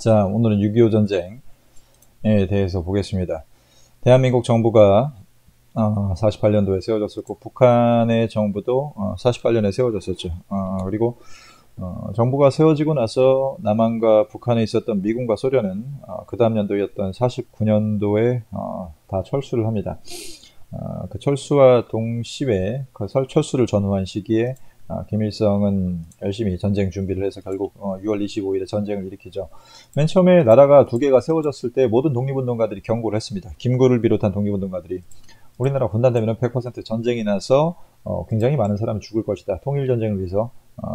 자, 오늘은 6.25 전쟁에 대해서 보겠습니다. 대한민국 정부가 48년도에 세워졌었고, 북한의 정부도 48년에 세워졌었죠. 그리고 정부가 세워지고 나서 남한과 북한에 있었던 미군과 소련은 그 다음 연도였던 49년도에 다 철수를 합니다. 그 철수와 동시에 그 철수를 전후한 시기에 김일성은 열심히 전쟁 준비를 해서 결국 6월 25일에 전쟁을 일으키죠. 맨 처음에 나라가 두 개가 세워졌을 때 모든 독립운동가들이 경고를 했습니다. 김구를 비롯한 독립운동가들이 우리나라 분단되면 100% 전쟁이 나서 굉장히 많은 사람이 죽을 것이다. 통일전쟁을 위해서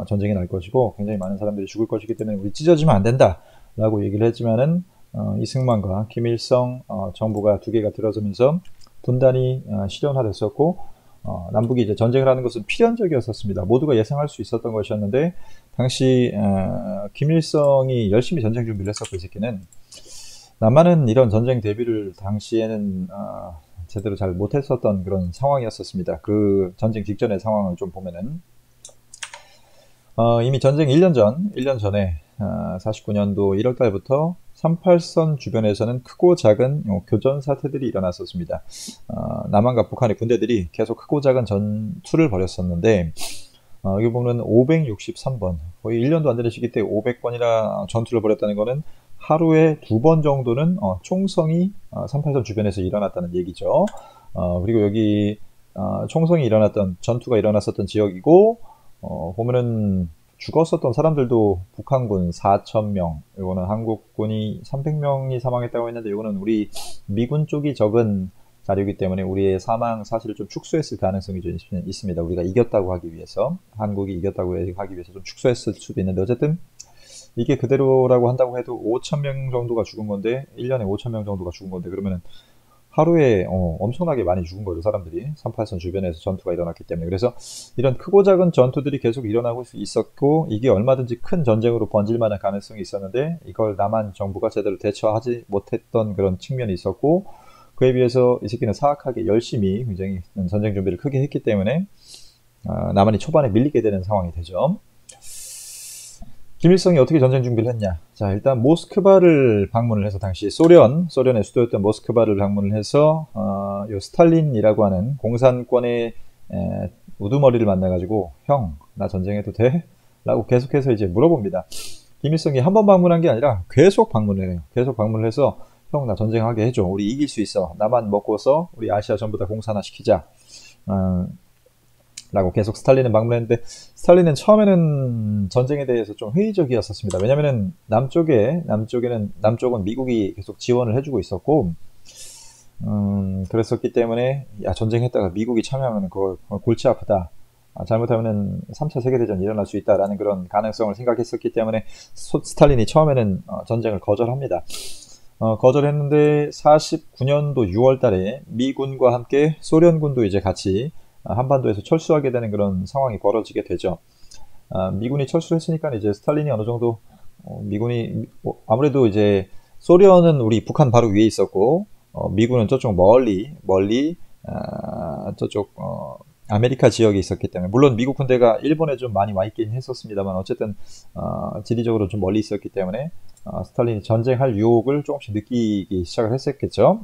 전쟁이 날 것이고 굉장히 많은 사람들이 죽을 것이기 때문에 우리 찢어지면 안 된다 라고 얘기를 했지만은 이승만과 김일성 정부가 두 개가 들어서면서 분단이 실현화됐었고 남북이 이제 전쟁을 하는 것은 필연적이었었습니다. 모두가 예상할 수 있었던 것이었는데 당시 김일성이 열심히 전쟁 준비를 했었고 이 새끼는 남한은 이런 전쟁 대비를 당시에는 제대로 잘 못했었던 그런 상황이었었습니다. 그 전쟁 직전의 상황을 좀 보면은 이미 전쟁 1년 전에 49년도 1월 달부터 38선 주변에서는 크고 작은 교전 사태들이 일어났었습니다. 남한과 북한의 군대들이 계속 크고 작은 전투를 벌였었는데 여기 보면 563번, 거의 1년도 안 되는 시기 때 500번이나 전투를 벌였다는 것은 하루에 2번 정도는 총성이 38선 주변에서 일어났다는 얘기죠. 그리고 여기 총성이 일어났던 전투가 일어났었던 지역이고 보면은 죽었었던 사람들도 북한군 4,000명, 이거는 한국군이 300명이 사망했다고 했는데 이거는 우리 미군 쪽이 적은 자료이기 때문에 우리의 사망 사실을 좀 축소했을 가능성이 좀 있습니다. 우리가 이겼다고 하기 위해서, 한국이 이겼다고 하기 위해서 좀 축소했을 수도 있는데 어쨌든 이게 그대로라고 한다고 해도 5,000명 정도가 죽은 건데 1년에 5,000명 정도가 죽은 건데 그러면은 하루에 엄청나게 많이 죽은 거죠. 사람들이 38선 주변에서 전투가 일어났기 때문에. 그래서 이런 크고 작은 전투들이 계속 일어나고 있었고 이게 얼마든지 큰 전쟁으로 번질 만한 가능성이 있었는데 이걸 남한 정부가 제대로 대처하지 못했던 그런 측면이 있었고 그에 비해서 이 새끼는 사악하게 열심히 굉장히 전쟁 준비를 크게 했기 때문에 남한이 초반에 밀리게 되는 상황이 되죠. 김일성이 어떻게 전쟁 준비를 했냐? 자, 일단 모스크바를 방문을 해서 당시 소련의 수도였던 모스크바를 방문을 해서 요 스탈린이라고 하는 공산권의 우두머리를 만나가지고 형, 나 전쟁해도 돼? 라고 계속해서 이제 물어봅니다. 김일성이 한 번 방문한 게 아니라 계속 방문을 해요. 계속 방문을 해서 형, 나 전쟁하게 해줘. 우리 이길 수 있어. 나만 먹고서 우리 아시아 전부 다 공산화 시키자. 라고 계속 스탈린은 방문했는데 스탈린은 처음에는 전쟁에 대해서 좀 회의적이었었습니다. 왜냐면은 남쪽은 미국이 계속 지원을 해주고 있었고 그랬었기 때문에 야 전쟁했다가 미국이 참여하면 그거 골치 아프다. 잘못하면은 3차 세계대전이 일어날 수 있다라는 그런 가능성을 생각했었기 때문에 스탈린이 처음에는 전쟁을 거절합니다. 거절했는데 49년도 6월 달에 미군과 함께 소련군도 이제 같이 한반도에서 철수하게 되는 그런 상황이 벌어지게 되죠. 미군이 철수했으니까 이제 스탈린이 어느 정도 미군이 아무래도 이제 소련은 우리 북한 바로 위에 있었고 미군은 저쪽 멀리 저쪽 아메리카 지역에 있었기 때문에 물론 미국 군대가 일본에 좀 많이 와 있긴 했었습니다만 어쨌든 지리적으로 좀 멀리 있었기 때문에 스탈린이 전쟁할 유혹을 조금씩 느끼기 시작을 했었겠죠.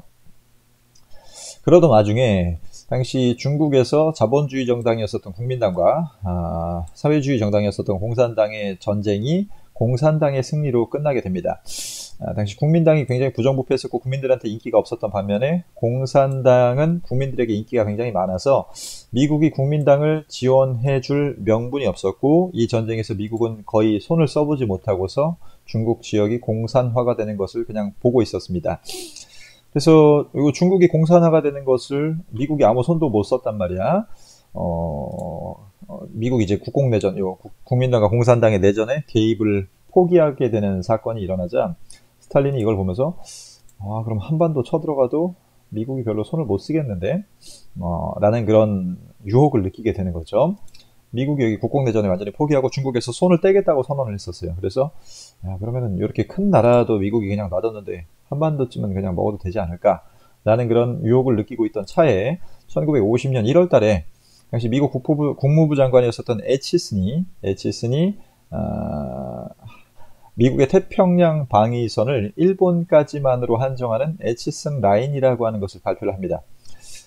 그러던 와중에 당시 중국에서 자본주의 정당이었었던 국민당과 사회주의 정당이었었던 공산당의 전쟁이 공산당의 승리로 끝나게 됩니다. 당시 국민당이 굉장히 부정부패했었고 국민들한테 인기가 없었던 반면에 공산당은 국민들에게 인기가 굉장히 많아서 미국이 국민당을 지원해줄 명분이 없었고 이 전쟁에서 미국은 거의 손을 써보지 못하고서 중국 지역이 공산화가 되는 것을 그냥 보고 있었습니다. 그래서 이거 중국이 공산화가 되는 것을 미국이 아무 손도 못 썼단 말이야. 미국이 이제 국공내전, 국민당과 공산당의 내전에 개입을 포기하게 되는 사건이 일어나자 스탈린이 이걸 보면서 그럼 한반도 쳐들어가도 미국이 별로 손을 못 쓰겠는데 라는 그런 유혹을 느끼게 되는 거죠. 미국이 여기 국공내전에 완전히 포기하고 중국에서 손을 떼겠다고 선언을 했었어요. 그래서 그러면은 이렇게 큰 나라도 미국이 그냥 놔뒀는데 한반도쯤은 그냥 먹어도 되지 않을까 라는 그런 유혹을 느끼고 있던 차에 1950년 1월 달에 당시 미국 국무부 장관이었었던 애치슨이 미국의 태평양 방위선을 일본까지만으로 한정하는 에치슨 라인이라고 하는 것을 발표를 합니다.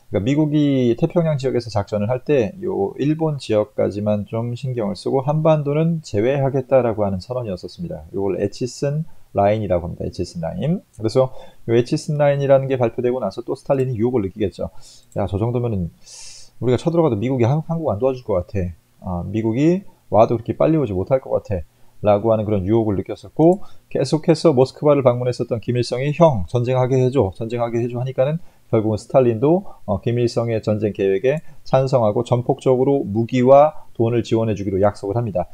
그러니까 미국이 태평양 지역에서 작전을 할 때 요 일본 지역까지만 좀 신경을 쓰고 한반도는 제외하겠다라고 하는 선언이었었습니다. 이걸 에치슨 라인이라고 합니다. 에치슨 라인. 그래서 요 에치슨 라인이라는 게 발표되고 나서 또 스탈린이 유혹을 느끼겠죠. 야, 저 정도면은 우리가 쳐들어가도 미국이 한국 안 도와줄 것 같아. 미국이 와도 그렇게 빨리 오지 못할 것 같아. 라고 하는 그런 유혹을 느꼈었고, 계속해서 모스크바를 방문했었던 김일성이 형, 전쟁하게 해줘 하니까는 결국은 스탈린도 김일성의 전쟁 계획에 찬성하고 전폭적으로 무기와 돈을 지원해 주기로 약속을 합니다.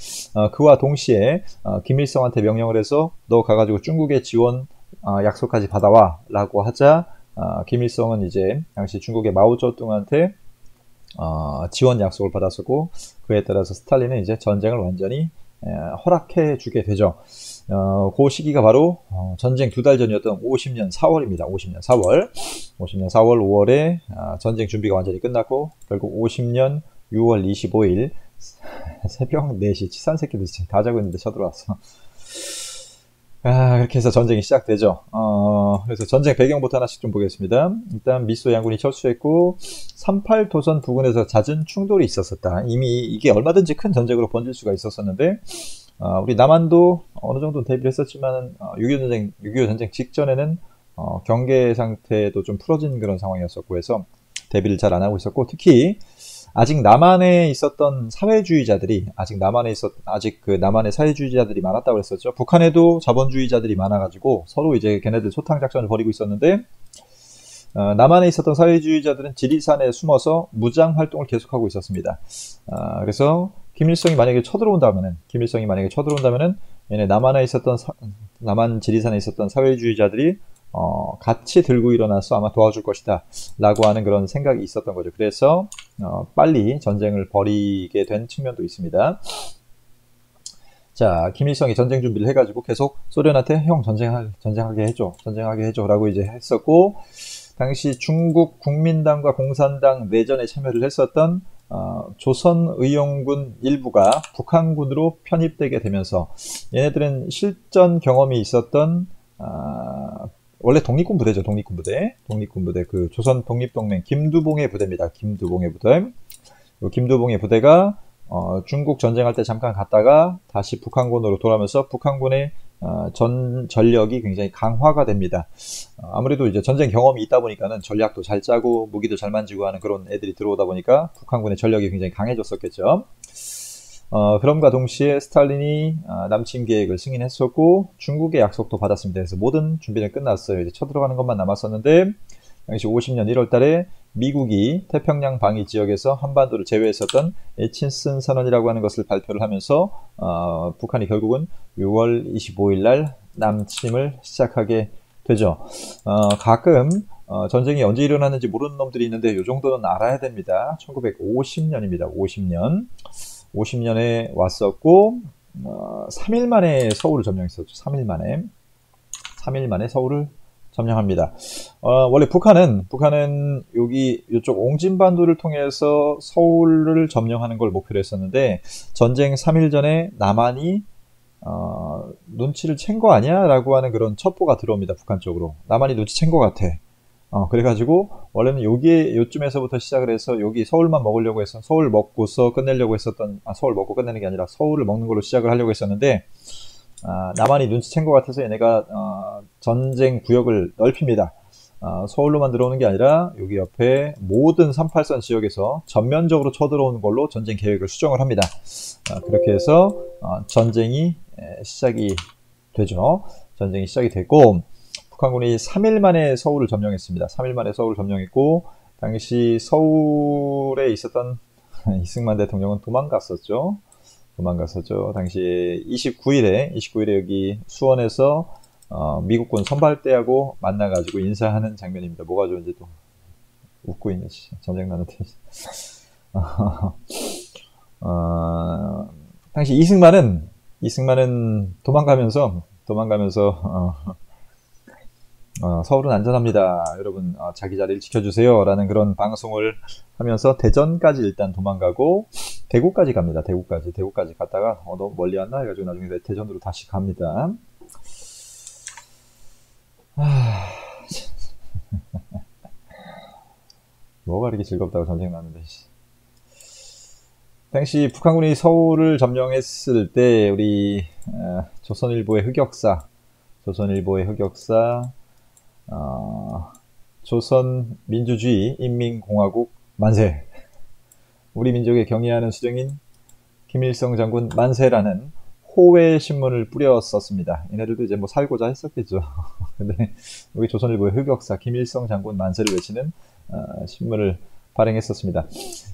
그와 동시에 김일성한테 명령을 해서 너 가가지고 중국의 지원 약속까지 받아와 라고 하자, 김일성은 이제 당시 중국의 마오쩌둥한테 지원 약속을 받았었고, 그에 따라서 스탈린은 이제 전쟁을 완전히 허락해 주게 되죠. 그 시기가 바로 전쟁 2달 전이었던 50년 4월입니다. 50년 4월. 50년 4월, 5월에 전쟁 준비가 완전히 끝났고, 결국 50년 6월 25일 새벽 4시 치산 새끼들 다 자고 있는데 쳐들어왔어. 그렇게 해서 전쟁이 시작되죠. 그래서 전쟁 배경부터 하나씩 좀 보겠습니다. 일단 미소 양군이 철수했고 38 도선 부근에서 잦은 충돌이 있었었다. 이미 이게 얼마든지 큰 전쟁으로 번질 수가 있었었는데, 우리 남한도 어느 정도 대비를 했었지만 6.25 전쟁 직전에는 경계 상태도 좀 풀어진 그런 상황이었었고 해서 대비를 잘 안 하고 있었고, 특히 아직 남한에 있었던 사회주의자들이 아직 그 남한에 사회주의자들이 많았다고 그랬었죠. 북한에도 자본주의자들이 많아가지고 서로 이제 걔네들 소탕 작전을 벌이고 있었는데, 남한에 있었던 사회주의자들은 지리산에 숨어서 무장 활동을 계속하고 있었습니다. 그래서 김일성이 만약에 쳐들어온다면은 얘네 남한 지리산에 있었던 사회주의자들이 같이 들고 일어나서 아마 도와줄 것이다 라고 하는 그런 생각이 있었던 거죠. 그래서 빨리 전쟁을 벌이게 된 측면도 있습니다. 자, 김일성이 전쟁 준비를 해가지고 계속 소련한테 형 전쟁하게 해줘 라고 이제 했었고, 당시 중국 국민당과 공산당 내전에 참여를 했었던 조선의용군 일부가 북한군으로 편입되게 되면서, 얘네들은 실전 경험이 있었던 원래 독립군 부대죠. 독립군 부대. 그 조선 독립동맹 김두봉의 부대입니다. 김두봉의 부대가 중국 전쟁할 때 잠깐 갔다가 다시 북한군으로 돌아오면서 북한군의 전력이 굉장히 강화가 됩니다. 아무래도 이제 전쟁 경험이 있다 보니까는 전략도 잘 짜고 무기도 잘 만지고 하는 그런 애들이 들어오다 보니까 북한군의 전력이 굉장히 강해졌었겠죠. 그럼과 동시에 스탈린이 남침 계획을 승인했었고 중국의 약속도 받았습니다. 그래서 모든 준비는 끝났어요. 이제 쳐들어가는 것만 남았었는데, 당시 50년 1월 달에 미국이 태평양 방위 지역에서 한반도를 제외했었던 에치슨 선언이라고 하는 것을 발표를 하면서 북한이 결국은 6월 25일 날 남침을 시작하게 되죠. 가끔 전쟁이 언제 일어났는지 모르는 놈들이 있는데 이 정도는 알아야 됩니다. 1950년입니다. 50년에 왔었고 3일 만에 서울을 점령했었죠. 3일 만에 서울을 점령합니다. 원래 북한은 이쪽 옹진반도를 통해서 서울을 점령하는 걸 목표로 했었는데, 전쟁 3일 전에 남한이 눈치를 챈 거 아니야? 라고 하는 그런 첩보가 들어옵니다. 북한 쪽으로. 남한이 눈치챈 거 같아. 그래가지고 원래는 요쯤에서부터 시작을 해서 여기 서울만 먹으려고 해서 서울 먹고서 끝내려고 했었던, 서울 먹고 끝내는 게 아니라 서울을 먹는 걸로 시작을 하려고 했었는데, 남한이 눈치챈 것 같아서 얘네가 전쟁 구역을 넓힙니다. 서울로만 들어오는 게 아니라 여기 옆에 모든 38선 지역에서 전면적으로 쳐들어오는 걸로 전쟁 계획을 수정을 합니다. 그렇게 해서 전쟁이 시작이 되죠. 전쟁이 시작이 됐고, 북한군이 3일 만에 서울을 점령했습니다. 3일 만에 서울을 점령했고, 당시 서울에 있었던 이승만 대통령은 도망갔었죠. 당시 29일에 여기 수원에서 미국군 선발대하고 만나가지고 인사하는 장면입니다. 뭐가 좋은지 또 웃고 있네. 전쟁 나는데. 당시 이승만은 도망가면서 서울은 안전합니다. 여러분 자기 자리를 지켜주세요. 라는 그런 방송을 하면서 대전까지 일단 도망가고, 대구까지 갑니다. 대구까지 갔다가 너무 멀리 왔나 해가지고 나중에 대전으로 다시 갑니다. 뭐가 이렇게 즐겁다고 전쟁 나는데. 당시 북한군이 서울을 점령했을 때 우리 조선일보의 흑역사, 조선민주주의 인민공화국 만세, 우리 민족의 경의하는 수령인 김일성 장군 만세라는 호외 신문을 뿌렸었습니다. 얘네들도 이제 뭐 살고자 했었겠죠. 근데 여기 조선일보의 흑역사 김일성 장군 만세를 외치는 신문을 발행했었습니다.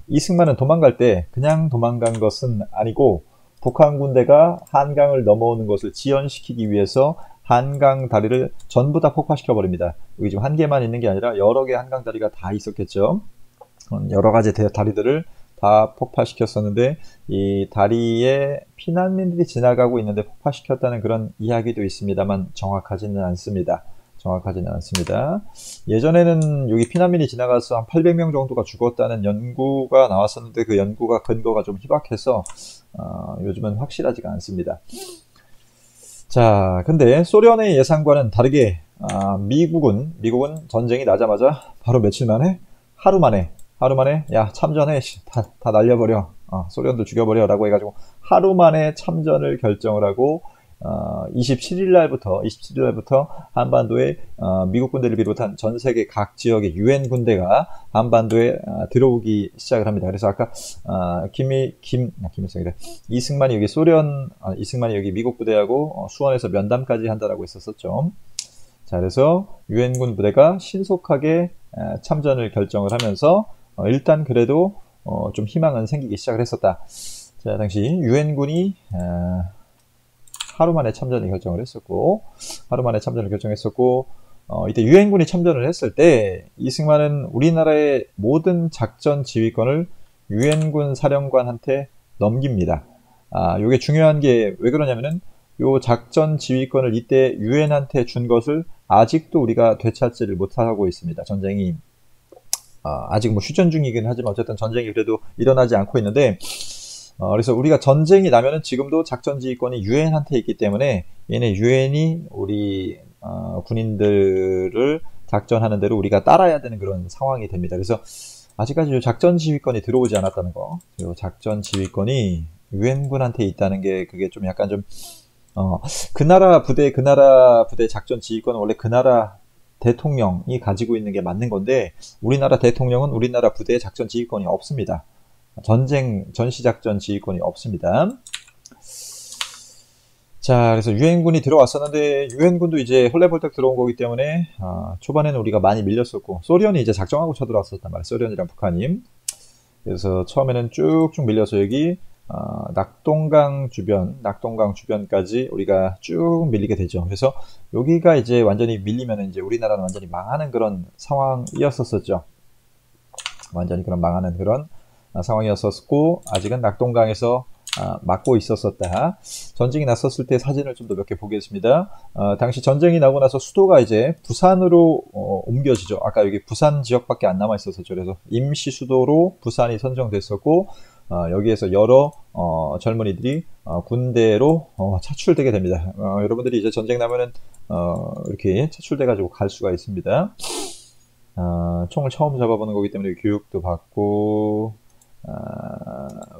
이승만은 도망갈 때 그냥 도망간 것은 아니고 북한 군대가 한강을 넘어오는 것을 지연시키기 위해서 한강 다리를 전부 다 폭파시켜 버립니다. 여기 지금 한 개만 있는 게 아니라 여러 개 한강 다리가 다 있었겠죠. 여러 가지 다리들을 다 폭파시켰었는데 이 다리에 피난민들이 지나가고 있는데 폭파시켰다는 그런 이야기도 있습니다만 정확하지는 않습니다. 예전에는 여기 피난민이 지나가서 한 800명 정도가 죽었다는 연구가 나왔었는데 그 연구가 근거가 좀 희박해서 요즘은 확실하지가 않습니다. 자, 근데 소련의 예상과는 다르게 미국은 전쟁이 나자마자 바로 며칠 만에 하루 만에 야 참전해 다 날려버려 소련도 죽여버려 라고 해가지고 하루 만에 참전을 결정을 하고 27일 날부터 한반도에 미국 군대를 비롯한 전 세계 각 지역의 유엔 군대가 한반도에 들어오기 시작을 합니다. 그래서 아까 김일성이래. 이승만이 여기 미국 부대하고 수원에서 면담까지 한다라고 했었었죠. 자, 그래서 유엔군 부대가 신속하게 참전을 결정을 하면서 일단 그래도 좀 희망은 생기기 시작을 했었다. 자, 당시 유엔군이 하루 만에 참전을 결정했었고 이때 유엔군이 참전을 했을 때 이승만은 우리나라의 모든 작전 지휘권을 유엔군 사령관한테 넘깁니다. 요게 중요한 게 왜 그러냐면은 요 작전 지휘권을 이때 유엔한테 준 것을 아직도 우리가 되찾지를 못하고 있습니다. 전쟁이 아직 뭐 휴전 중이긴 하지만 어쨌든 전쟁이 그래도 일어나지 않고 있는데 그래서 우리가 전쟁이 나면은 지금도 작전 지휘권이 유엔한테 있기 때문에 얘네 유엔이 우리 군인들을 작전하는 대로 우리가 따라야 되는 그런 상황이 됩니다. 그래서 아직까지 요 작전 지휘권이 들어오지 않았다는 거, 요 작전 지휘권이 유엔군한테 있다는 게 그게 좀 약간 좀 그 나라 부대 작전 지휘권은 원래 그 나라 대통령이 가지고 있는 게 맞는 건데 우리나라 대통령은 우리나라 부대의 작전 지휘권이 없습니다. 전시작전 지휘권이 없습니다. 자, 그래서 유엔군이 들어왔었는데 유엔군도 이제 헐레벌떡 들어온 거기 때문에 초반에는 우리가 많이 밀렸었고 소련이 이제 작정하고 쳐들어왔었단 말이에요. 소련이랑 북한이. 그래서 처음에는 쭉쭉 밀려서 여기 낙동강 주변까지 우리가 쭉 밀리게 되죠. 그래서 여기가 이제 완전히 밀리면 이제 우리나라는 완전히 망하는 그런 상황이었었죠. 완전히 그런 망하는 그런 상황이었었고 아직은 낙동강에서 막고 있었었다. 전쟁이 났었을 때 사진을 좀 더 몇 개 보겠습니다. 당시 전쟁이 나고 나서 수도가 이제 부산으로 옮겨지죠. 아까 여기 부산 지역밖에 안 남아 있었었죠. 그래서 임시 수도로 부산이 선정됐었고 여기에서 여러 젊은이들이 군대로 차출되게 됩니다. 여러분들이 이제 전쟁 나면은 이렇게 차출돼 가지고 갈 수가 있습니다. 총을 처음 잡아보는 거기 때문에 교육도 받고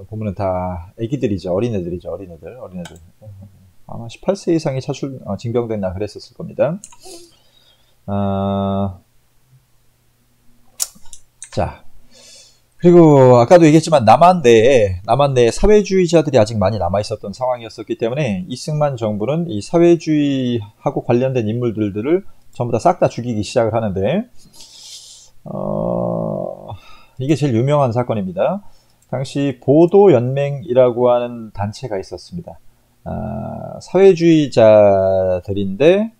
보면은 다 애기들이죠. 어린애들. 아마 18세 이상이 징병됐나 그랬었을 겁니다. 자, 그리고 아까도 얘기했지만 남한 내에 사회주의자들이 아직 많이 남아 있었던 상황이었었기 때문에 이승만 정부는 이 사회주의하고 관련된 인물들을 전부 다 싹 다 죽이기 시작을 하는데 이게 제일 유명한 사건입니다. 당시 보도연맹이라고 하는 단체가 있었습니다. 사회주의자들인데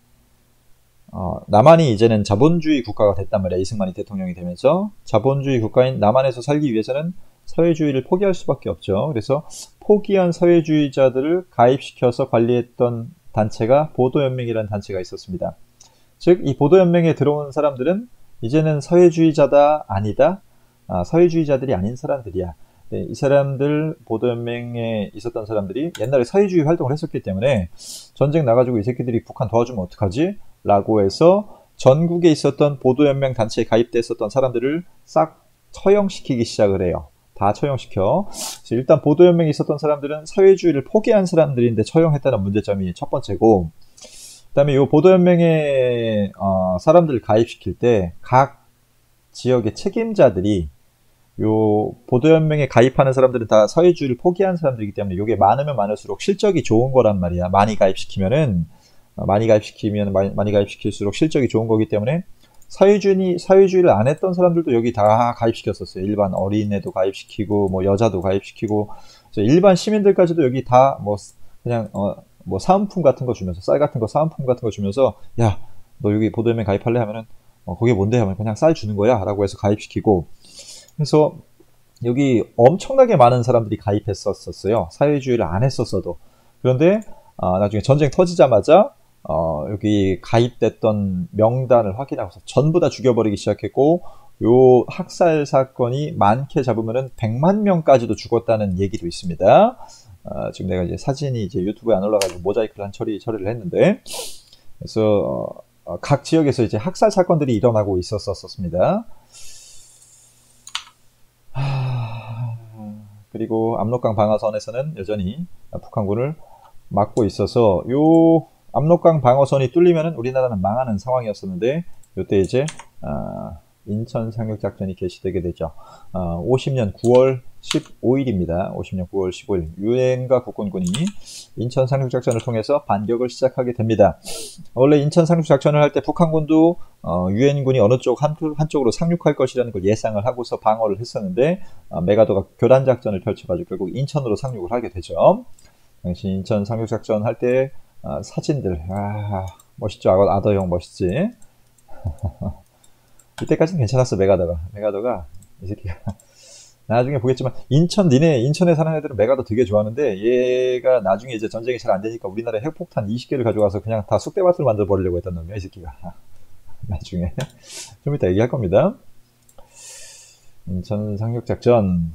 남한이 이제는 자본주의 국가가 됐단 말이야. 이승만이 대통령이 되면서 자본주의 국가인 남한에서 살기 위해서는 사회주의를 포기할 수밖에 없죠. 그래서 포기한 사회주의자들을 가입시켜서 관리했던 단체가 보도연맹이라는 단체가 있었습니다. 즉 이 보도연맹에 들어온 사람들은 이제는 사회주의자다 아니다 사회주의자들이 아닌 사람들이야 네, 이 사람들 보도연맹에 있었던 사람들이 옛날에 사회주의 활동을 했었기 때문에 전쟁 나가지고 이 새끼들이 북한 도와주면 어떡하지? 라고 해서 전국에 있었던 보도연맹 단체에 가입됐었던 사람들을 싹 처형시키기 시작을 해요. 다 처형시켜. 그래서 일단 보도연맹에 있었던 사람들은 사회주의를 포기한 사람들인데 처형했다는 문제점이 첫 번째고, 그 다음에 이 보도연맹에 사람들을 가입시킬 때 각 지역의 책임자들이 요 보도연맹에 가입하는 사람들은 다 사회주의를 포기한 사람들이기 때문에 이게 많으면 많을수록 실적이 좋은 거란 말이야. 많이 가입시킬수록 실적이 좋은 거기 때문에 사회주의를 안 했던 사람들도 여기 다 가입시켰었어요. 일반 어린애도 가입시키고 뭐 여자도 가입시키고 일반 시민들까지도 여기 다 뭐 그냥 뭐 사은품 같은 거 주면서 쌀 같은 거 사은품 같은 거 주면서 야 너 여기 보도연맹 가입할래 하면은 그게 뭔데 하면 그냥 쌀 주는 거야 라고 해서 가입시키고, 그래서 여기 엄청나게 많은 사람들이 가입했었어요. 사회주의를 안 했었어도. 그런데 나중에 전쟁 터지자마자 여기 가입됐던 명단을 확인하고서 전부 다 죽여버리기 시작했고, 요 학살 사건이 많게 잡으면은 100만 명까지도 죽었다는 얘기도 있습니다. 지금 내가 이제 사진이 이제 유튜브에 안 올라가지고 모자이크를 처리를 했는데, 그래서 각 지역에서 이제 학살 사건들이 일어나고 있었습니다. 그리고 압록강 방어선에서는 여전히 북한군을 막고 있어서 요 압록강 방어선이 뚫리면은 우리나라는 망하는 상황이었었는데, 요때 이제 인천 상륙작전이 개시되게 되죠. 50년 9월 15일입니다. 50년 9월 15일 유엔과 국군군이 인천 상륙작전을 통해서 반격을 시작하게 됩니다. 원래 인천 상륙작전을 할 때 북한군도 유엔군이 어느 쪽 한쪽으로 상륙할 것이라는 걸 예상을 하고서 방어를 했었는데, 메가더가 교란작전을 펼쳐가지고 결국 인천으로 상륙을 하게 되죠. 당시 인천 상륙작전 할 때 사진들 멋있죠. 아더형 멋있지. 이때까지는 괜찮았어. 메가더가 이 새끼가 나중에 보겠지만 인천에 사는 애들은 메가더 되게 좋아하는데, 얘가 나중에 이제 전쟁이 잘 안 되니까 우리나라에 핵폭탄 20개를 가져가서 그냥 다 쑥대밭으로 만들어 버리려고 했던 놈이야 이 새끼가. 나중에 좀 이따 얘기할 겁니다. 인천 상륙작전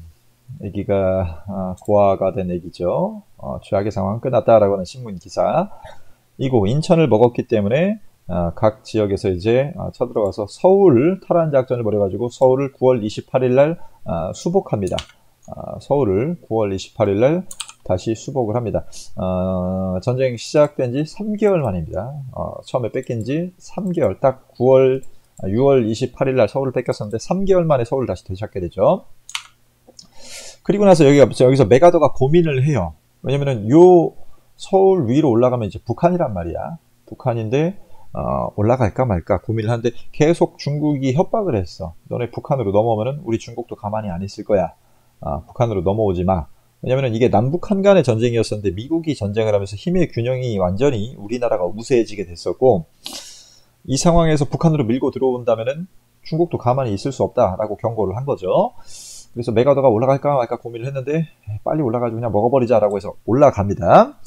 애기가 고아가 된 애기죠. 최악의 상황 끝났다라고 하는 신문 기사. 이고 인천을 먹었기 때문에 각 지역에서 이제 쳐들어가서 서울 탈환 작전을 벌여가지고 서울을 9월 28일 날 수복합니다. 서울을 9월 28일 날 다시 수복을 합니다. 전쟁 시작된 지 3개월 만입니다. 처음에 뺏긴 지 3개월, 딱 6월 28일 날 서울을 뺏겼었는데 3개월 만에 서울을 다시 되찾게 되죠. 그리고 나서 여기서 메가더가 고민을 해요. 왜냐면은 요 서울 위로 올라가면 이제 북한이란 말이야. 북한인데 올라갈까 말까 고민을 하는데 계속 중국이 협박을 했어. 너네 북한으로 넘어오면은 우리 중국도 가만히 안 있을 거야. 북한으로 넘어오지 마. 왜냐면은 이게 남북한 간의 전쟁이었었는데 미국이 전쟁을 하면서 힘의 균형이 완전히 우리나라가 우세해지게 됐었고, 이 상황에서 북한으로 밀고 들어온다면은 중국도 가만히 있을 수 없다라고 경고를 한 거죠. 그래서 메가더가 올라갈까 말까 고민을 했는데 빨리 올라가지고 그냥 먹어버리자라고 해서 올라갑니다.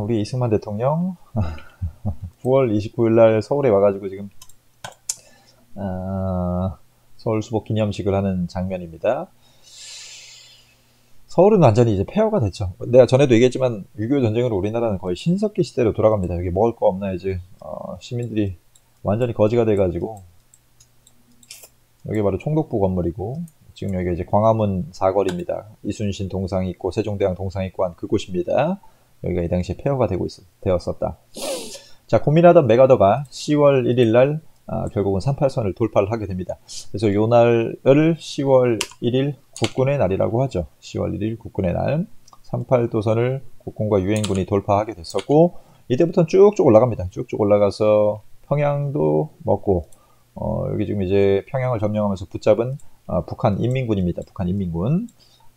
우리 이승만 대통령 9월 29일 날 서울에 와가지고 지금 서울 수복 기념식을 하는 장면입니다. 서울은 완전히 이제 폐허가 됐죠. 내가 전에도 얘기했지만 6.25 전쟁으로 우리나라는 거의 신석기 시대로 돌아갑니다. 여기 먹을 거 없나 이제 시민들이 완전히 거지가 돼가지고, 여기 바로 총독부 건물이고 지금 여기가 이제 광화문 사거리입니다. 이순신 동상이 있고 세종대왕 동상이 있고 한 그곳입니다. 여기가 이 당시에 폐허가 되었었다. 자, 고민하던 메가더가 10월 1일 날 결국은 38선을 돌파를 하게 됩니다. 그래서 요 날을 10월 1일 국군의 날이라고 하죠. 10월 1일 국군의 날. 38도선을 국군과 유엔군이 돌파하게 됐었고, 이때부터는 쭉쭉 올라갑니다. 쭉쭉 올라가서 평양도 먹고, 여기 지금 이제 평양을 점령하면서 붙잡은 북한 인민군입니다. 북한 인민군.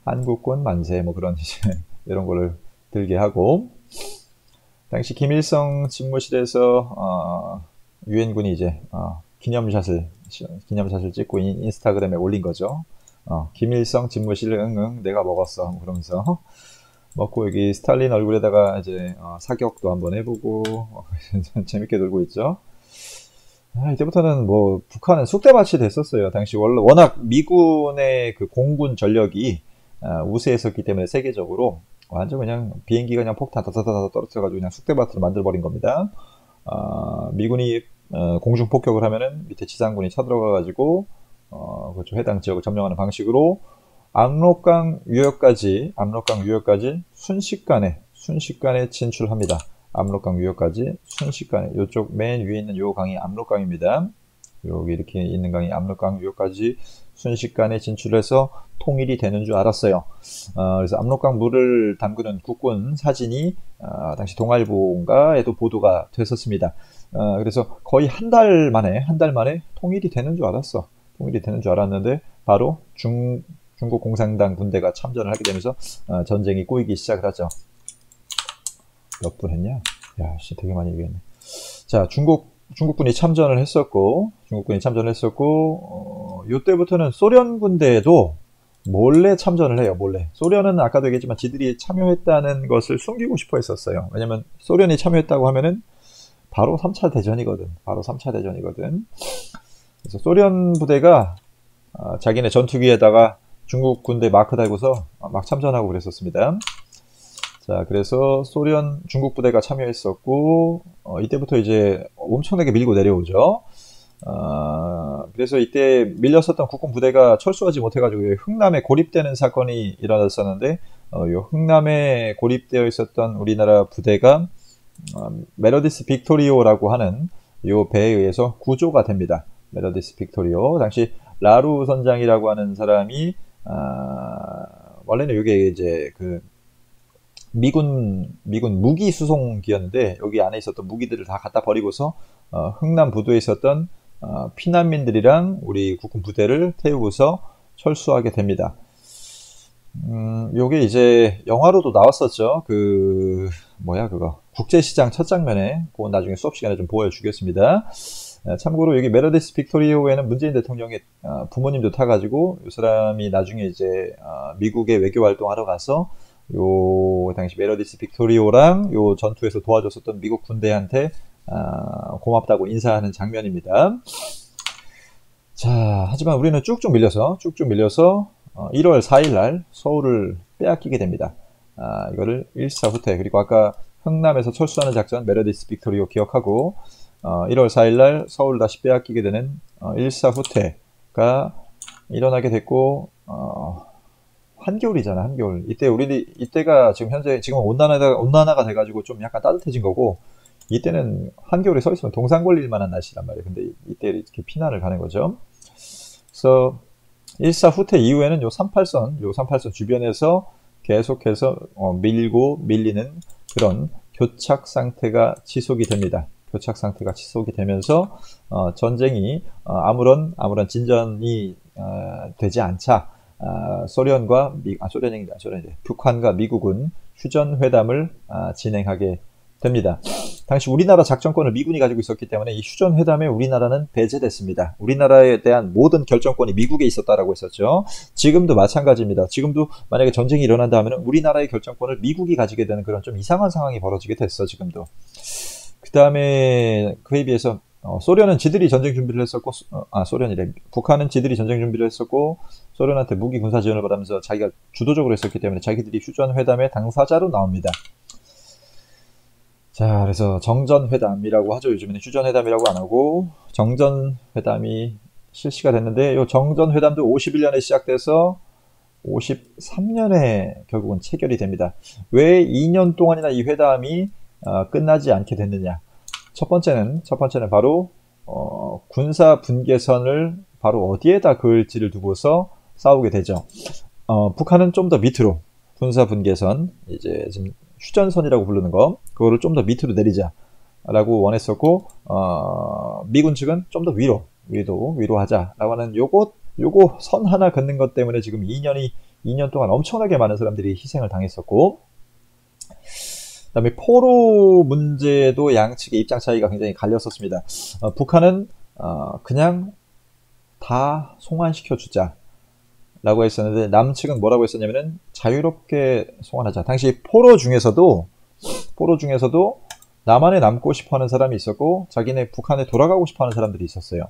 한국군 만세 뭐 그런 이제 이런 거를 들게 하고, 당시 김일성 집무실에서 유엔군이 이제 기념샷을 찍고 인스타그램에 올린 거죠. 김일성 집무실 응응 내가 먹었어 그러면서 먹고 여기 스탈린 얼굴에다가 이제 사격도 한번 해보고 재밌게 놀고 있죠. 이때부터는 뭐 북한은 쑥대밭이 됐었어요. 당시 원래 워낙 미군의 그 공군 전력이 우세했었기 때문에 세계적으로 완전 그냥 비행기가 그냥 폭탄 다다다다 떨어뜨려가지고 그냥 쑥대밭으로 만들어버린 겁니다. 미군이 공중 폭격을 하면은 밑에 지상군이 쳐들어가가지고 그렇죠. 해당 지역을 점령하는 방식으로 압록강 유역까지 순식간에 진출합니다. 압록강 유역까지 순식간에 요쪽 맨 위에 있는 요 강이 압록강입니다. 여기 이렇게 있는 강이 압록강 유역까지 순식간에 진출해서 통일이 되는 줄 알았어요. 그래서 압록강 물을 담그는 국군 사진이 당시 동아일보인가에도 보도가 됐었습니다. 그래서 거의 한 달 만에 통일이 되는 줄 알았어. 통일이 되는 줄 알았는데 바로 중국 공산당 군대가 참전을 하게 되면서 전쟁이 꼬이기 시작을 하죠. 몇 분 했냐? 야, 씨, 되게 많이 얘기했네. 자, 중국군이 참전을 했었고, 요때부터는 소련 군대에도 몰래 참전을 해요, 몰래. 소련은 아까도 얘기했지만 지들이 참여했다는 것을 숨기고 싶어 했었어요. 왜냐면 소련이 참여했다고 하면은 바로 3차 대전이거든. 그래서 소련 부대가 자기네 전투기에다가 중국 군대 마크 달고서 막 참전하고 그랬었습니다. 자, 그래서 중국 부대가 참여했었고, 이때부터 이제 엄청나게 밀고 내려오죠. 그래서 이때 밀렸었던 국군 부대가 철수하지 못해가지고 흥남에 고립되는 사건이 일어났었는데, 요 흥남에 고립되어 있었던 우리나라 부대가 메로디스 빅토리오라고 하는 요 배에 의해서 구조가 됩니다. 메로디스 빅토리오. 당시 라루 선장이라고 하는 사람이, 원래는 이게 이제 미군 무기 수송기였는데 여기 안에 있었던 무기들을 다 갖다 버리고서 흥남 부두에 있었던 피난민들이랑 우리 국군 부대를 태우고서 철수하게 됩니다. 요게 이제 영화로도 나왔었죠. 국제시장 첫 장면에 그건 나중에 수업 시간에 좀 보여주겠습니다. 참고로 여기 메로디스 빅토리오에는 문재인 대통령의 부모님도 타가지고 이 사람이 나중에 이제 미국에 외교 활동하러 가서 요 당시 메로디스 빅토리오랑 요 전투에서 도와줬었던 미국 군대한테 고맙다고 인사하는 장면입니다. 자, 하지만 우리는 쭉쭉 밀려서 1월 4일 날 서울을 빼앗기게 됩니다. 이거를 일사후퇴. 그리고 아까 흥남에서 철수하는 작전 메로디스 빅토리오 기억하고 1월 4일 날 서울 다시 빼앗기게 되는 일사후퇴가 일어나게 됐고 한겨울이잖아, 한겨울. 이때가 지금 온난화가 돼가지고 좀 약간 따뜻해진 거고, 이때는 한겨울에 서 있으면 동상 걸릴 만한 날씨란 말이에요. 근데 이때 이렇게 피난을 가는 거죠. 그래서 일사후퇴 이후에는 요 38선 주변에서 계속해서 밀고 밀리는 그런 교착 상태가 지속이 됩니다. 교착 상태가 지속이 되면서 전쟁이 아무런 진전이 되지 않자 북한과 미국은 휴전회담을 진행하게 됩니다. 당시 우리나라 작전권을 미군이 가지고 있었기 때문에 이 휴전회담에 우리나라는 배제됐습니다. 우리나라에 대한 모든 결정권이 미국에 있었다라고 했었죠. 지금도 마찬가지입니다. 지금도 만약에 전쟁이 일어난다 하면 우리나라의 결정권을 미국이 가지게 되는 그런 좀 이상한 상황이 벌어지게 됐어, 지금도. 그 다음에 그에 비해서 소련은 지들이 전쟁 준비를 했었고, 북한은 지들이 전쟁 준비를 했었고, 소련한테 무기 군사 지원을 받으면서 자기가 주도적으로 했었기 때문에 자기들이 휴전회담의 당사자로 나옵니다. 자, 그래서 정전회담이라고 하죠. 요즘에는 휴전회담이라고 안 하고, 정전회담이 실시가 됐는데, 이 정전회담도 51년에 시작돼서 53년에 결국은 체결이 됩니다. 왜 2년 동안이나 이 회담이 끝나지 않게 됐느냐? 첫 번째는 바로 군사 분계선을 바로 어디에다 그을지를 두고서 싸우게 되죠. 북한은 좀 더 밑으로 군사 분계선, 이제 지금 휴전선이라고 부르는 거, 그거를 좀 더 밑으로 내리자라고 원했었고, 미군 측은 좀 더 위로 하자라고 하는 요거 선 하나 긋는 것 때문에 지금 2년 동안 엄청나게 많은 사람들이 희생을 당했었고, 그다음에 포로 문제도 양측의 입장 차이가 굉장히 갈렸었습니다. 북한은 그냥 다 송환시켜 주자라고 했었는데 남측은 뭐라고 했었냐면은 자유롭게 송환하자. 당시 포로 중에서도 남한에 남고 싶어하는 사람이 있었고 자기네 북한에 돌아가고 싶어하는 사람들이 있었어요.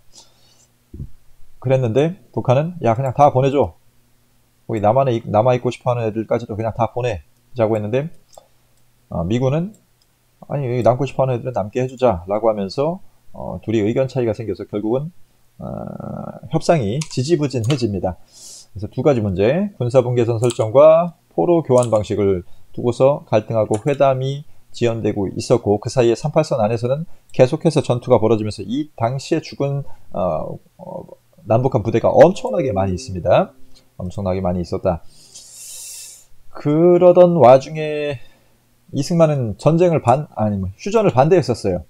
그랬는데 북한은 야 그냥 다 보내줘. 거기 남한에 남아있고 싶어하는 애들까지도 그냥 다 보내자고 했는데 미군은 아니 여기 남고 싶어하는 애들은 남게 해주자라고 하면서 둘이 의견 차이가 생겨서 결국은 협상이 지지부진해집니다. 그래서 두 가지 문제, 군사분계선 설정과 포로 교환 방식을 두고서 갈등하고 회담이 지연되고 있었고 그 사이에 38선 안에서는 계속해서 전투가 벌어지면서 이 당시에 죽은 남북한 부대가 엄청나게 많이 있습니다. 엄청나게 많이 있었다. 그러던 와중에 이승만은 휴전을 반대했었어요.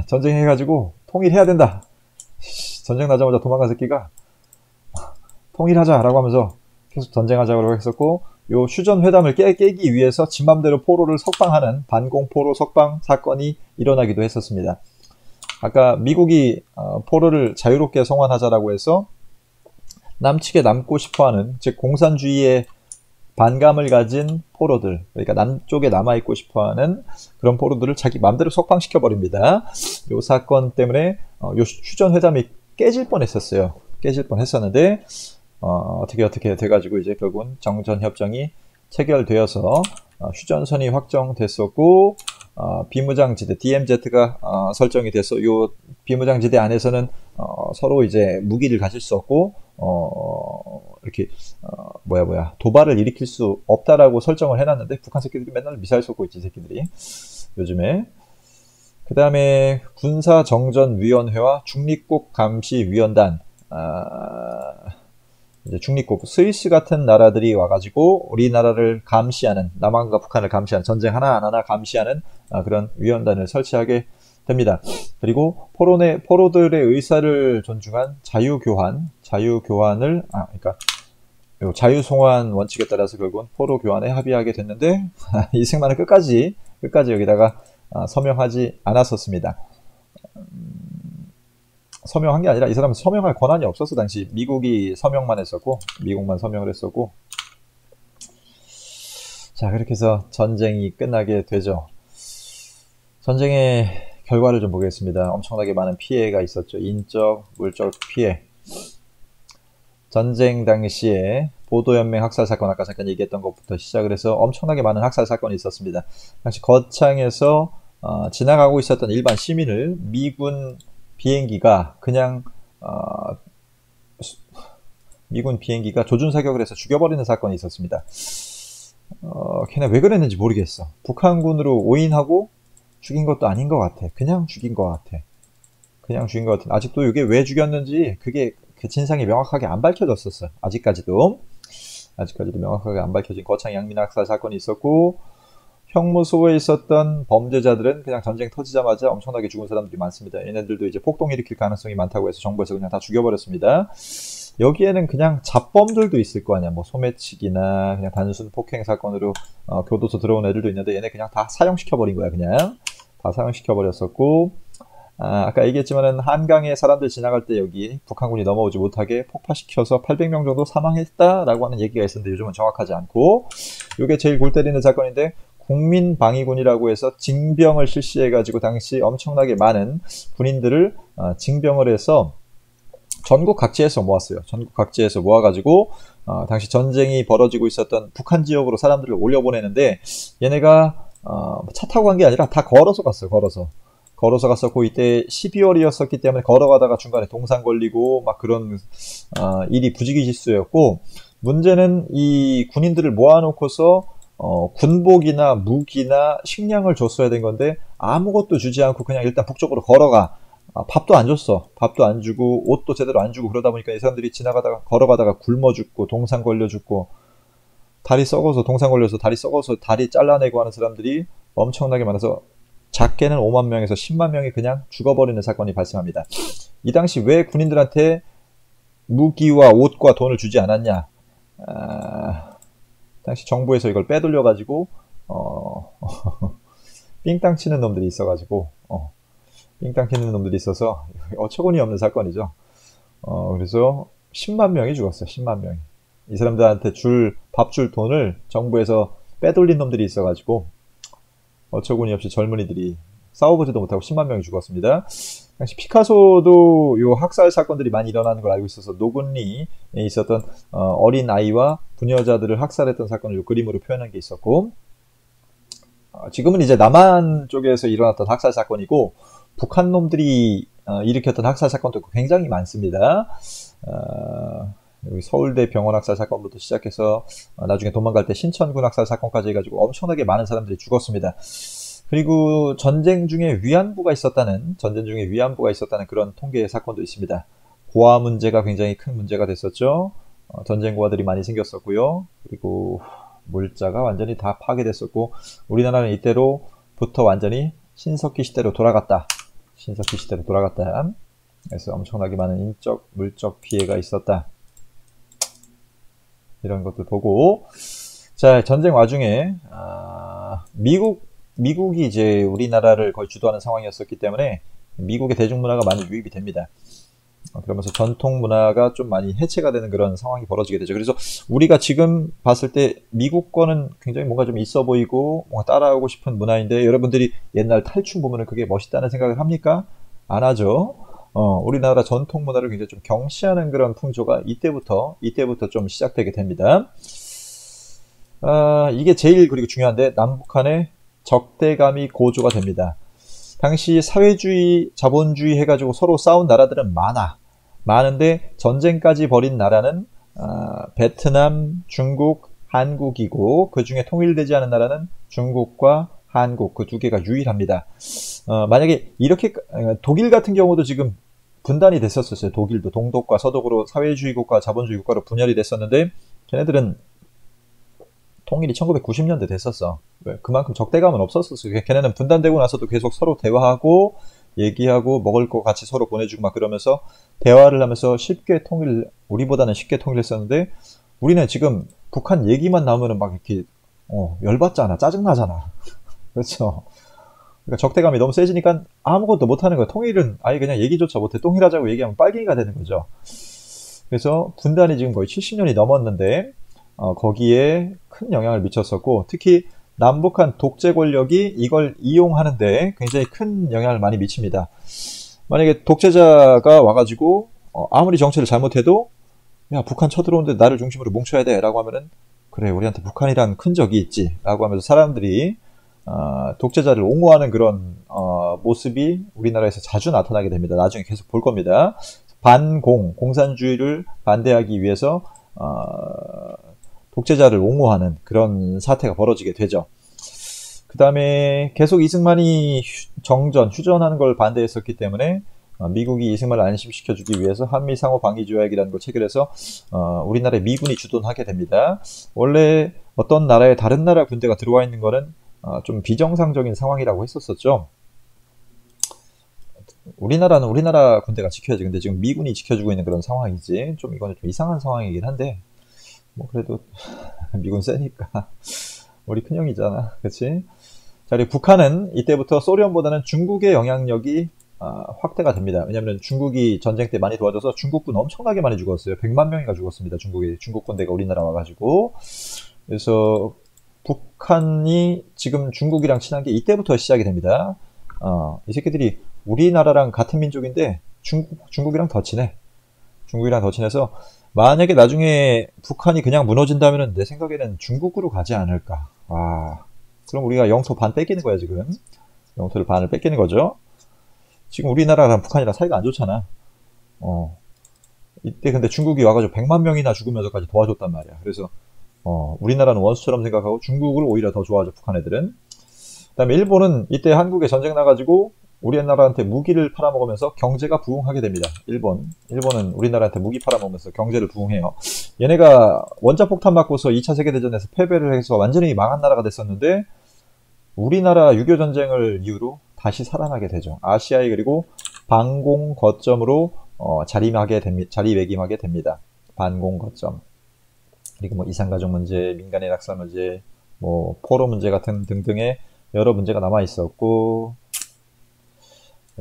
전쟁해가지고 통일해야 된다. 전쟁 나자마자 도망간 새끼가 통일하자라고 하면서 계속 전쟁하자고 했었고 요 휴전 회담을 깨기 위해서 지 맘대로 포로를 석방하는 반공포로 석방 사건이 일어나기도 했었습니다. 아까 미국이 포로를 자유롭게 송환하자라고 해서 남측에 남고 싶어하는 즉 공산주의에 반감을 가진 포로들, 그러니까 남쪽에 남아있고 싶어하는 그런 포로들을 자기 맘대로 석방시켜버립니다. 이 사건 때문에 요 휴전회담이 깨질 뻔했었어요. 깨질 뻔했었는데 어떻게 돼가지고 이제 결국은 정전협정이 체결되어서 휴전선이 확정됐었고 비무장지대 DMZ가 설정이 돼서 요 비무장지대 안에서는 서로 이제 무기를 가질 수 없고 이렇게 도발을 일으킬 수 없다라고 설정을 해놨는데 북한 새끼들이 맨날 미사일 쏘고 있지 새끼들이 요즘에. 그 다음에 군사정전위원회와 중립국 감시위원단 이제 중립국 스위스 같은 나라들이 와가지고 우리나라를 감시하는 남한과 북한을 감시하는 전쟁 하나하나 감시하는 그런 위원단을 설치하게 됩니다. 그리고 포로들의 의사를 존중한 자유교환을 그러니까 자유송환 원칙에 따라서 결국은 포로 교환에 합의하게 됐는데 이승만은 끝까지 여기다가 서명하지 않았었습니다. 서명한 게 아니라 이 사람은 서명할 권한이 없었어. 당시 미국이 서명만 했었고 미국만 서명을 했었고 자 그렇게 해서 전쟁이 끝나게 되죠. 전쟁의 결과를 좀 보겠습니다. 엄청나게 많은 피해가 있었죠. 인적, 물적 피해. 전쟁 당시에 보도연맹 학살 사건, 아까 잠깐 얘기했던 것부터 시작을 해서 엄청나게 많은 학살 사건이 있었습니다. 당시 거창에서 지나가고 있었던 일반 시민을 미군 비행기가 그냥 미군 비행기가 조준 사격을 해서 죽여버리는 사건이 있었습니다. 걔네 왜 그랬는지 모르겠어. 북한군으로 오인하고 죽인 것도 아닌 것 같아. 그냥 죽인 것 같아. 아직도 이게 왜 죽였는지 그게 그 진상이 명확하게 안 밝혀졌었어. 아직까지도 명확하게 안 밝혀진 거창 양민 학살 사건이 있었고 형무소에 있었던 범죄자들은 그냥 전쟁 터지자마자 엄청나게 죽은 사람들이 많습니다. 얘네들도 이제 폭동 일으킬 가능성이 많다고 해서 정부에서 그냥 다 죽여버렸습니다. 여기에는 그냥 잡범들도 있을 거 아니야. 뭐 소매치기나 그냥 단순 폭행 사건으로 교도소 들어온 애들도 있는데 얘네 그냥 다 사형시켜버린 거야. 그냥 다 사형시켜버렸었고 아까 얘기했지만은 한강에 사람들 지나갈 때 여기 북한군이 넘어오지 못하게 폭파시켜서 800명 정도 사망했다라고 하는 얘기가 있었는데 요즘은 정확하지 않고 이게 제일 골 때리는 사건인데 국민방위군이라고 해서 징병을 실시해가지고 당시 엄청나게 많은 군인들을 징병을 해서 전국 각지에서 모았어요. 전국 각지에서 모아가지고 당시 전쟁이 벌어지고 있었던 북한 지역으로 사람들을 올려보내는데 얘네가 차 타고 간 게 아니라 다 걸어서 갔어요. 걸어서 갔었고 이때 12월이었었기 때문에 걸어가다가 중간에 동상 걸리고 막 그런 일이 부지기지수였고 문제는 이 군인들을 모아놓고서 군복이나 무기나 식량을 줬어야 된 건데 아무것도 주지 않고 그냥 일단 북쪽으로 걸어가. 밥도 안 줬어. 밥도 안 주고 옷도 제대로 안 주고 그러다 보니까 이 사람들이 걸어가다가 굶어 죽고 동상 걸려 죽고 동상 걸려서 다리 썩어서 다리 잘라내고 하는 사람들이 엄청나게 많아서 작게는 5만 명에서 10만 명이 그냥 죽어버리는 사건이 발생합니다. 이 당시 왜 군인들한테 무기와 옷과 돈을 주지 않았냐? 당시 정부에서 이걸 빼돌려가지고 삥땅 치는 놈들이 있어가지고 삥땅 치는 놈들이 있어서 어처구니 없는 사건이죠. 그래서 10만 명이 죽었어요. 10만 명이. 이 사람들한테 밥 줄 돈을 정부에서 빼돌린 놈들이 있어가지고 어처구니 없이 젊은이들이 싸워보지도 못하고 10만 명이 죽었습니다. 당시 피카소도 요 학살 사건들이 많이 일어나는 걸 알고 있어서 노근리에 있었던 어린 아이와 부녀자들을 학살했던 사건을 요 그림으로 표현한 게 있었고, 지금은 이제 남한 쪽에서 일어났던 학살 사건이고 북한 놈들이 일으켰던 학살 사건도 굉장히 많습니다. 여기 서울대 병원 학살 사건부터 시작해서 나중에 도망갈 때 신천군 학살 사건까지 해가지고 엄청나게 많은 사람들이 죽었습니다. 그리고 전쟁 중에 위안부가 있었다는 그런 통계 사건도 있습니다. 고아 문제가 굉장히 큰 문제가 됐었죠. 전쟁 고아들이 많이 생겼었고요. 그리고 물자가 완전히 다 파괴됐었고, 우리나라는 이때로부터 완전히 신석기 시대로 돌아갔다. 그래서 엄청나게 많은 인적, 물적 피해가 있었다. 이런 것들 보고, 자, 전쟁 와중에 미국이 이제 우리나라를 거의 주도하는 상황이었었기 때문에 미국의 대중문화가 많이 유입이 됩니다. 그러면서 전통 문화가 좀 많이 해체가 되는 그런 상황이 벌어지게 되죠. 그래서 우리가 지금 봤을 때 미국 거는 굉장히 뭔가 좀 있어 보이고 뭔가 따라오고 싶은 문화인데, 여러분들이 옛날 탈춤 보면은 그게 멋있다는 생각을 합니까? 안 하죠. 우리나라 전통 문화를 굉장히 좀 경시하는 그런 풍조가 이때부터 좀 시작되게 됩니다. 이게 제일 그리고 중요한데, 남북한의 적대감이 고조가 됩니다. 당시 사회주의, 자본주의 해가지고 서로 싸운 나라들은 많은데 전쟁까지 벌인 나라는 베트남, 중국, 한국이고, 그 중에 통일되지 않은 나라는 중국과 한국, 그 두 개가 유일합니다. 만약에 이렇게 독일 같은 경우도 지금 분단이 됐었어요. 독일도 동독과 서독으로 사회주의국가, 자본주의국가로 분열이 됐었는데, 걔네들은 통일이 1990년대 됐었어. 왜? 그만큼 적대감은 없었었어. 걔네는 분단되고 나서도 계속 서로 대화하고 얘기하고 먹을 거 같이 서로 보내주고 막 그러면서 대화를 하면서 우리보다는 쉽게 통일했었는데, 우리는 지금 북한 얘기만 나오면은 막 이렇게 열받잖아. 짜증나잖아. 그렇죠. 그러니까 적대감이 너무 세지니까 아무것도 못하는 거야. 통일은 아예 그냥 얘기조차 못해. 통일하자고 얘기하면 빨갱이가 되는 거죠. 그래서 분단이 지금 거의 70년이 넘었는데 거기에 큰 영향을 미쳤었고, 특히 남북한 독재 권력이 이걸 이용하는데 굉장히 큰 영향을 많이 미칩니다. 만약에 독재자가 와가지고 아무리 정치를 잘못해도 야, 북한 쳐들어오는데 나를 중심으로 뭉쳐야 돼 라고 하면은, 그래, 우리한테 북한이란 큰 적이 있지 라고 하면서 사람들이 독재자를 옹호하는 그런 모습이 우리나라에서 자주 나타나게 됩니다. 나중에 계속 볼 겁니다. 공산주의를 반대하기 위해서 독재자를 옹호하는 그런 사태가 벌어지게 되죠. 그 다음에 계속 이승만이 휴전하는 걸 반대했었기 때문에 미국이 이승만을 안심시켜주기 위해서 한미상호방위조약이라는 걸 체결해서 우리나라에 미군이 주둔하게 됩니다. 원래 어떤 나라에 다른 나라 군대가 들어와 있는 거는 좀 비정상적인 상황이라고 했었었죠. 우리나라는 우리나라 군대가 지켜야지. 근데 지금 미군이 지켜주고 있는 그런 상황이지. 이거는 좀 이상한 상황이긴 한데, 뭐 그래도 미군 세니까 우리 큰형이잖아, 그렇지? 자, 그리고 북한은 이때부터 소련보다는 중국의 영향력이 확대가 됩니다. 왜냐하면 중국이 전쟁 때 많이 도와줘서 중국군 엄청나게 많이 죽었어요. 100만 명이가 죽었습니다. 중국 군대가 우리나라 와가지고. 그래서 북한이 지금 중국이랑 친한 게 이때부터 시작이 됩니다. 이 새끼들이 우리나라랑 같은 민족인데 중국이랑 더 친해. 중국이랑 더 친해서 만약에 나중에 북한이 그냥 무너진다면 내 생각에는 중국으로 가지 않을까. 그럼 우리가 영토 반 뺏기는 거야, 지금. 영토를 반을 뺏기는 거죠. 지금 우리나라랑 북한이랑 사이가 안 좋잖아. 이때 근데 중국이 와가지고 100만 명이나 죽으면서까지 도와줬단 말이야. 그래서 우리나라는 원수처럼 생각하고 중국을 오히려 더 좋아하죠, 북한 애들은. 그 다음에 일본은 이때 한국에 전쟁 나가지고 우리나라한테 무기를 팔아먹으면서 경제가 부흥하게 됩니다. 일본은 우리나라한테 무기 팔아먹으면서 경제를 부흥해요. 얘네가 원자폭탄 맞고서 2차 세계대전에서 패배를 해서 완전히 망한 나라가 됐었는데, 우리나라 6.25 전쟁을 이유로 다시 살아나게 되죠. 아시아에 그리고 반공 거점으로 자리매김하게 됩니다. 반공 거점. 그리고 뭐 이산가족 문제, 민간인 학살 문제, 뭐 포로 문제 같은 등등의 여러 문제가 남아 있었고,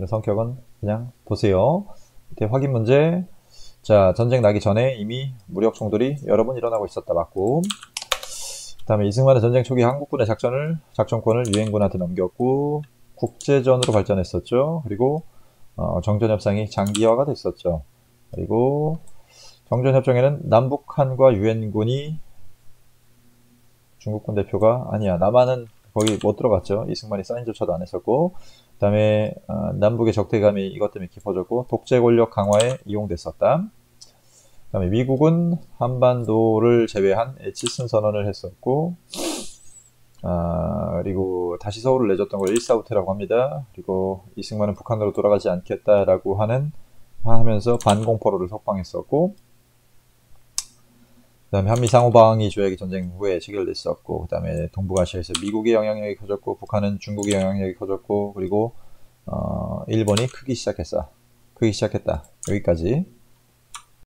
성격은 그냥 보세요. 밑에 확인 문제. 자, 전쟁 나기 전에 이미 무력 충돌이 여러 번 일어나고 있었다. 맞고. 다음에 이승만은 전쟁 초기 한국군의 작전권을 유엔군한테 넘겼고 국제전으로 발전했었죠. 그리고 정전협상이 장기화가 됐었죠. 그리고 정전협정에는 남북한과 유엔군이 중국군 대표가 아니야 남한은 거기 못 들어갔죠. 이승만이 사인조차도 안 했었고 그 다음에 남북의 적대감이 이것 때문에 깊어졌고 독재 권력 강화에 이용됐었다. 그 다음에 미국은 한반도를 제외한 에치슨 선언을 했었고 그리고 다시 서울을 내줬던 걸 일사후퇴라고 합니다. 그리고 이승만은 북한으로 돌아가지 않겠다라고 하면서 반공포로를 석방했었고 그 다음에 한미 상호방위 조약이 전쟁 후에 체결됐었고 그 다음에 동북아시아에서 미국의 영향력이 커졌고 북한은 중국의 영향력이 커졌고 그리고 일본이 크기 시작했다. 여기까지.